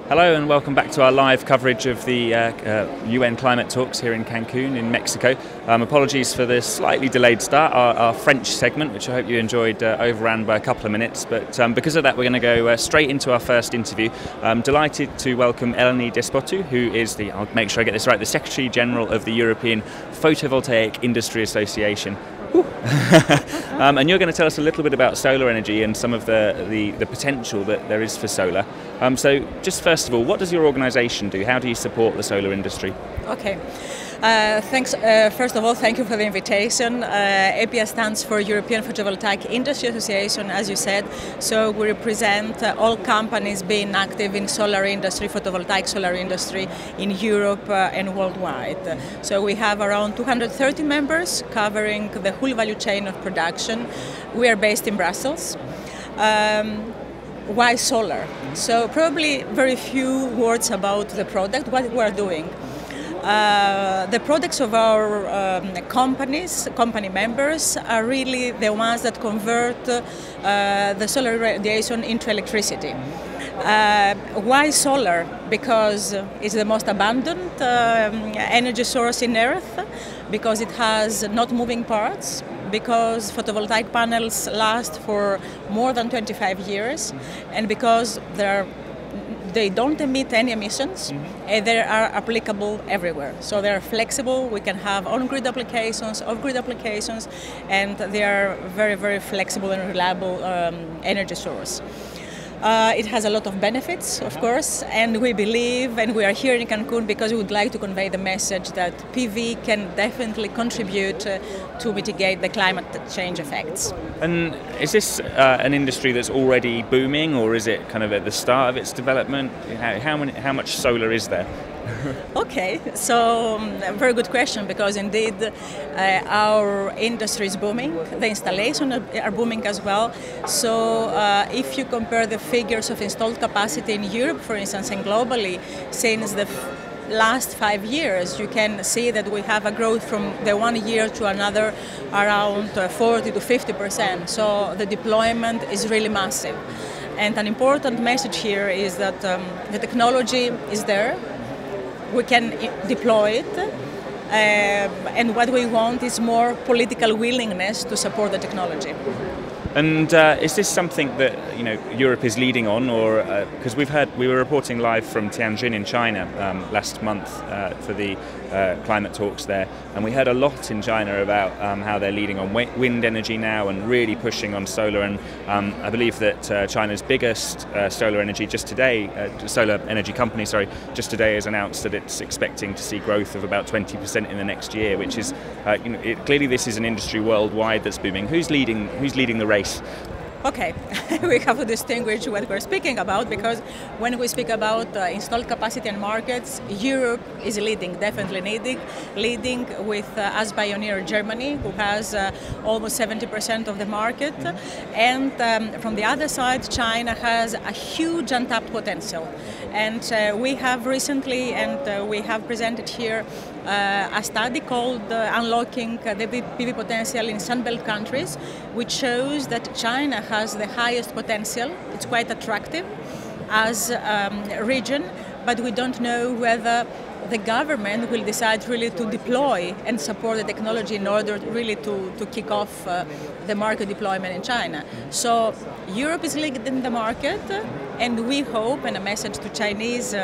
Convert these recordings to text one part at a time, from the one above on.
Hello and welcome back to our live coverage of the UN climate talks here in Cancun in Mexico. Apologies for the slightly delayed start. Our French segment, which I hope you enjoyed, overran by a couple of minutes, but because of that we're going to go straight into our first interview. I'm delighted to welcome Eleni Despotou, who is I'll make sure I get this right, the Secretary General of the European Photovoltaic Industry Association. And you're going to tell us a little bit about solar energy and some of the potential that there is for solar. So just first of all, what does your organisation do? How do you support the solar industry? Okay. Thanks. First of all, thank you for the invitation. EPIA stands for European Photovoltaic Industry Association, as you said. So we represent all companies being active in solar industry, photovoltaic solar industry in Europe and worldwide. So we have around 230 members covering the whole value chain of production. We are based in Brussels. Why solar? So probably very few words about the product, what we are doing. The products of our company members are really the ones that convert the solar radiation into electricity. Why solar? Because it's the most abundant energy source in Earth, because it has not moving parts, because photovoltaic panels last for more than 25 years, and because they don't emit any emissions, and they are applicable everywhere. So they are flexible, we can have on-grid applications, off-grid applications, and they are very, very flexible and reliable energy source. It has a lot of benefits, of course, and we believe, and we are here in Cancun because we would like to convey the message that PV can definitely contribute to mitigate the climate change effects. And is this an industry that's already booming, or is it kind of at the start of its development? How much solar is there? Okay, so a very good question, because indeed our industry is booming, the installations are booming as well. So if you compare the figures of installed capacity in Europe, for instance, and globally, since the last 5 years, you can see that we have a growth from the one year to another around 40 to 50%. So the deployment is really massive. And an important message here is that the technology is there. We can deploy it, and what we want is more political willingness to support the technology. And is this something that Europe is leading on, or because we were reporting live from Tianjin in China last month for the climate talks there, and we heard a lot in China about how they're leading on wind energy now and really pushing on solar. And I believe that China's biggest solar energy company, just today has announced that it's expecting to see growth of about 20% in the next year, which is clearly this is an industry worldwide that's booming. Who's leading the race? Okay, we have to distinguish what we're speaking about, because when we speak about installed capacity and markets, Europe is definitely leading with, as pioneer, Germany, who has almost 70% of the market. And from the other side, China has a huge untapped potential. And we have recently, and we have presented here, a study called Unlocking the PV Potential in Sunbelt Countries, which shows that China has the highest potential. It's quite attractive as a region, but we don't know whether the government will decide really to deploy and support the technology in order really to kick off the market deployment in China. So Europe is leading the market, and we hope, and a message to Chinese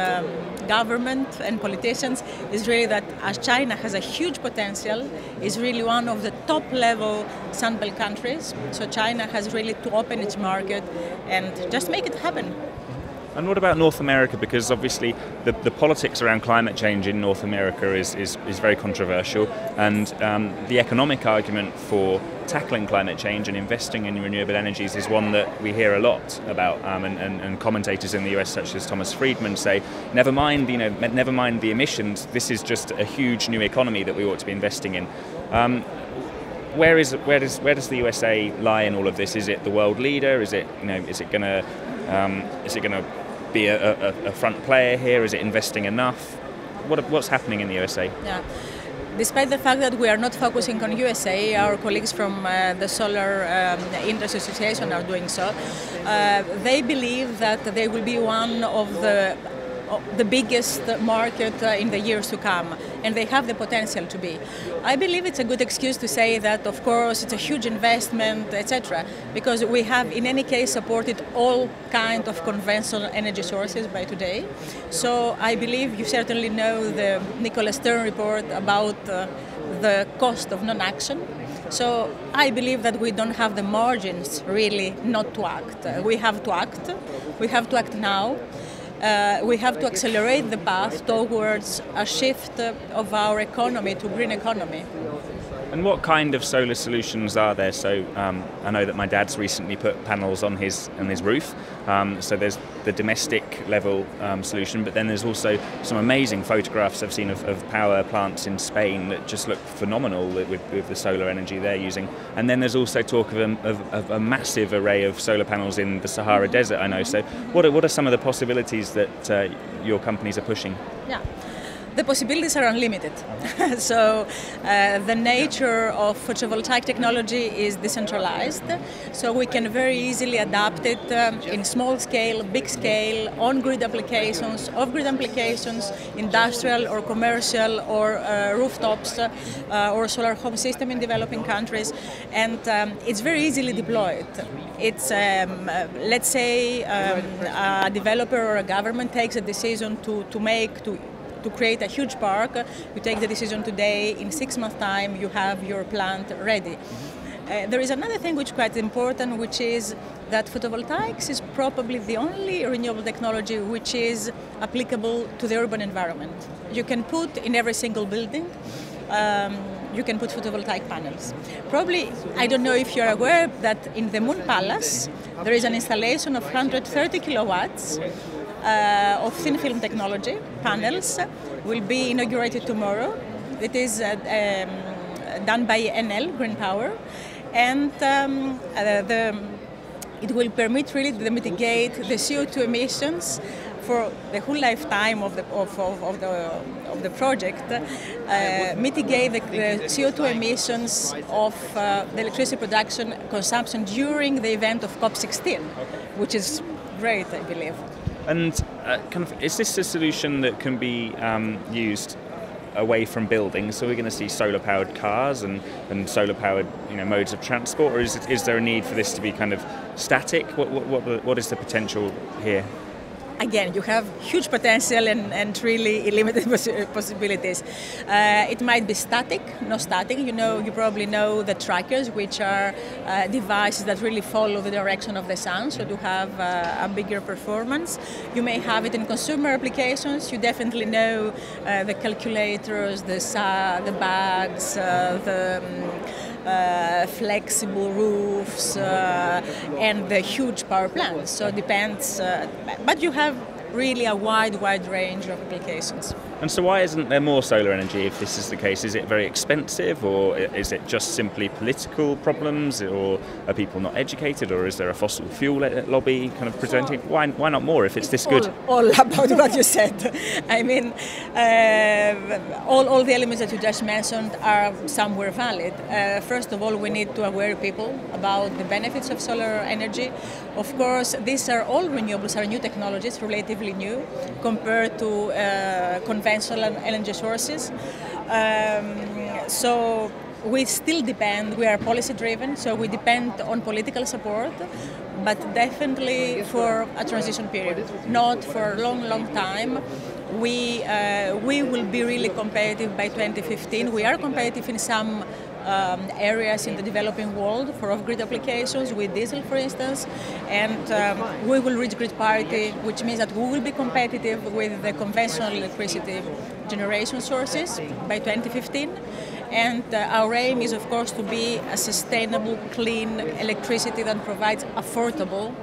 government and politicians is really that, as China has a huge potential, is really one of the top level Sunbelt countries. So China has really to open its market and just make it happen. And what about North America? Because obviously the politics around climate change in North America is very controversial, and the economic argument for tackling climate change and investing in renewable energies is one that we hear a lot about, and commentators in the US such as Thomas Friedman say, never mind the emissions, this is just a huge new economy that we ought to be investing in. Where does the USA lie in all of this? Is it the world leader? Is it going to be a front player here? Is it investing enough? What's happening in the USA? Yeah. Despite the fact that we are not focusing on USA, our colleagues from the Solar Industry Association are doing so. They believe that they will be one of the the biggest market in the years to come, and they have the potential to be. I believe it's a good excuse to say that, of course, it's a huge investment, etc., because we have, in any case, supported all kinds of conventional energy sources by today. So I believe you certainly know the Nicholas Stern report about the cost of non-action. So I believe that we don't have the margins really not to act. We have to act. We have to act now. We have to accelerate the path towards a shift of our economy to green economy. And what kind of solar solutions are there? So I know that my dad's recently put panels on his roof. So there's the domestic level solution, but then there's also some amazing photographs I've seen of power plants in Spain that just look phenomenal with the solar energy they're using. And then there's also talk of a massive array of solar panels in the Sahara Desert, I know. So what are some of the possibilities that your companies are pushing? Yeah. The possibilities are unlimited. So the nature of photovoltaic technology is decentralized, so we can very easily adapt it in small scale, big scale, on-grid applications, off-grid applications, industrial or commercial or rooftops or solar home system in developing countries, and it's very easily deployed. It's, let's say, a developer or a government takes a decision to create a huge park. You take the decision today, in 6 months' time you have your plant ready. There is another thing which is quite important, which is that photovoltaics is probably the only renewable technology which is applicable to the urban environment. You can put in every single building, you can put photovoltaic panels. Probably, I don't know if you're aware that in the Moon Palace there is an installation of 130 kilowatts of thin film technology panels, will be inaugurated tomorrow. It is done by Enel Green Power, and it will permit really to mitigate the CO2 emissions for the whole lifetime of the project, mitigate the CO2 emissions of the electricity production consumption during the event of COP16, which is great, I believe. And is this a solution that can be used away from buildings? So we're going to see solar-powered cars and solar-powered modes of transport, or is there a need for this to be kind of static? What is the potential here? Again, you have huge potential and really limited possibilities. It might be static, no static. You probably know the trackers, which are devices that really follow the direction of the sun, so to have a bigger performance. You may have it in consumer applications. You definitely know the calculators, the bags, the flexible roofs and the huge power plants. So it depends, but you have really a wide range of applications. And so why isn't there more solar energy if this is the case? Is it very expensive, or is it just simply political problems, or are people not educated, or is there a fossil fuel lobby kind of presenting? Why not more if it's this good? All about what you said. I mean, all the elements that you just mentioned are somewhere valid. First of all, we need to aware people about the benefits of solar energy. Of course, these are all renewables, are new technologies, relatively new, compared to conventional energy sources. So we still depend, we are policy driven, so we depend on political support, but definitely for a transition period, not for a long time. We will be really competitive by 2015. We are competitive in some areas in the developing world for off-grid applications with diesel, for instance, and we will reach grid parity, which means that we will be competitive with the conventional electricity generation sources by 2015. And our aim is, of course, to be a sustainable, clean electricity that provides affordable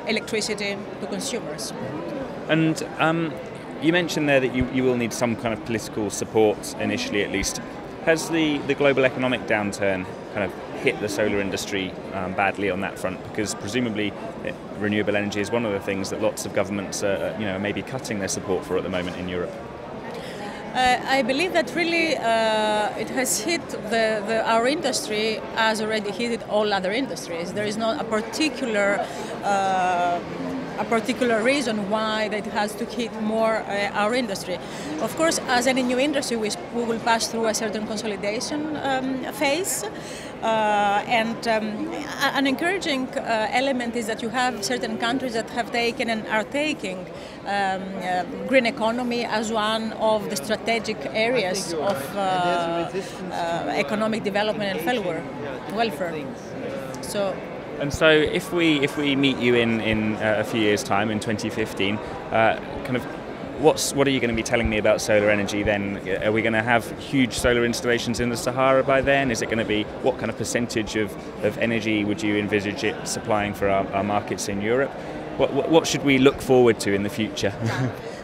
electricity to consumers. And you mentioned there that you will need some kind of political support initially, at least. Has the global economic downturn kind of hit the solar industry badly on that front? Because presumably renewable energy is one of the things that lots of governments are maybe cutting their support for at the moment in Europe. I believe that really it has hit our industry as already hit all other industries. There is not a particular a particular reason why that has to hit more our industry. Of course, as any new industry, we will pass through a certain consolidation phase. An encouraging element is that you have certain countries that have taken and are taking green economy as one of the strategic areas of economic development and welfare. So if we meet you in a few years' time, in 2015, what are you going to be telling me about solar energy then? Are we going to have huge solar installations in the Sahara by then? Is it going to be, what kind of percentage of energy would you envisage it supplying for our markets in Europe? What should we look forward to in the future?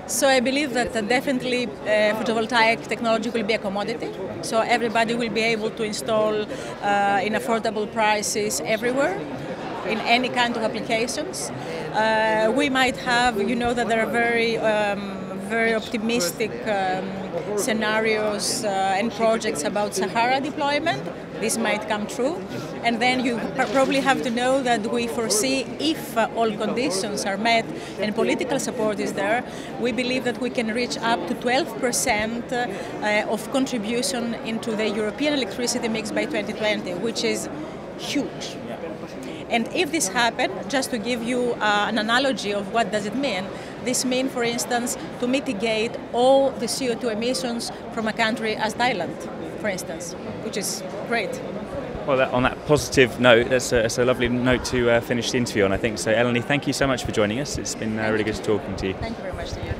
So I believe that definitely photovoltaic technology will be a commodity. So everybody will be able to install in affordable prices everywhere, in any kind of applications. We might have, that there are very optimistic scenarios and projects about Sahara deployment. This might come true. And then you probably have to know that we foresee, if all conditions are met and political support is there, we believe that we can reach up to 12% of contribution into the European electricity mix by 2020, which is huge. And if this happens, just to give you an analogy of what does it mean, this means, for instance, to mitigate all the CO2 emissions from a country as Thailand, for instance, which is great. Well, on that positive note, that's a lovely note to finish the interview on, I think. So, Eleni, thank you so much for joining us. It's been really good talking to you. Thank you very much to you.